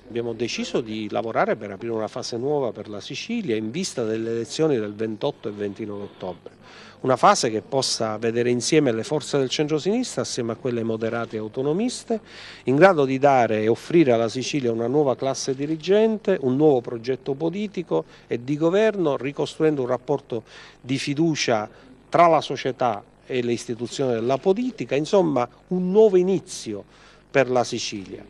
Abbiamo deciso di lavorare per aprire una fase nuova per la Sicilia in vista delle elezioni del 28 e 29 ottobre. Una fase che possa vedere insieme le forze del centro-sinistra assieme a quelle moderate e autonomiste, in grado di dare e offrire alla Sicilia una nuova classe dirigente, un nuovo progetto politico e di governo, ricostruendo un rapporto di fiducia tra la società e le istituzioni della politica, insomma un nuovo inizio per la Sicilia.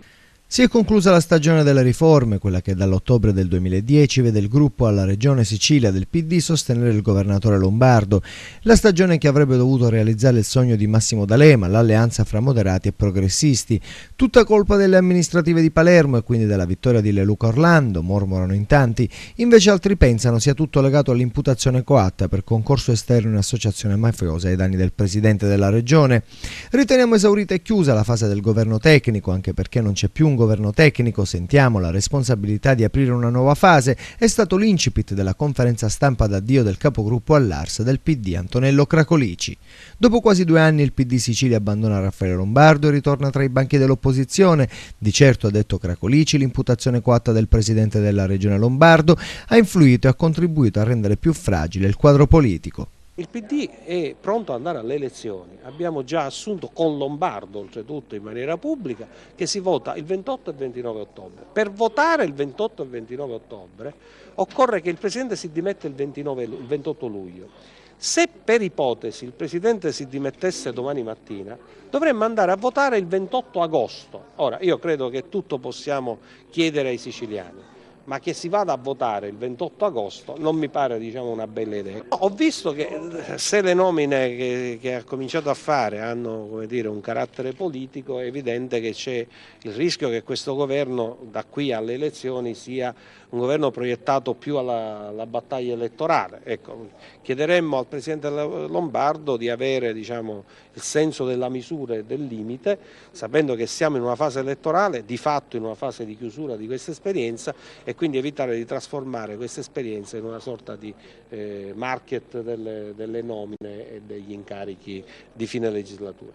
Si è conclusa la stagione delle riforme, quella che dall'ottobre del 2010 vede il gruppo alla Regione Sicilia del PD sostenere il governatore Lombardo, la stagione che avrebbe dovuto realizzare il sogno di Massimo D'Alema, l'alleanza fra moderati e progressisti, tutta colpa delle amministrative di Palermo e quindi della vittoria di Leluca Orlando, mormorano in tanti, invece altri pensano sia tutto legato all'imputazione coatta per concorso esterno in associazione mafiosa ai danni del presidente della regione. Riteniamo esaurita e chiusa la fase del governo tecnico, anche perché non c'è più un governo tecnico, sentiamo la responsabilità di aprire una nuova fase, è stato l'incipit della conferenza stampa d'addio del capogruppo all'Ars del PD Antonello Cracolici. Dopo quasi 2 anni il PD Sicilia abbandona Raffaele Lombardo e ritorna tra i banchi dell'opposizione. Di certo, ha detto Cracolici, l'imputazione coatta del presidente della regione Lombardo ha influito e ha contribuito a rendere più fragile il quadro politico. Il PD è pronto ad andare alle elezioni, abbiamo già assunto con Lombardo, oltretutto in maniera pubblica, che si vota il 28 e 29 ottobre. Per votare il 28 e 29 ottobre occorre che il Presidente si dimetta il 28 luglio. Se per ipotesi il Presidente si dimettesse domani mattina, dovremmo andare a votare il 28 agosto. Ora, io credo che tutto possiamo chiedere ai siciliani, ma che si vada a votare il 28 agosto non mi pare, diciamo, una bella idea. Ho visto che se le nomine che ha cominciato a fare hanno, come dire, un carattere politico, è evidente che c'è il rischio che questo governo da qui alle elezioni sia un governo proiettato più alla battaglia elettorale. Ecco, chiederemmo al Presidente Lombardo di avere, diciamo, il senso della misura e del limite, sapendo che siamo in una fase elettorale, di fatto in una fase di chiusura di questa esperienza, e quindi evitare di trasformare questa esperienza in una sorta di market delle nomine e degli incarichi di fine legislatura.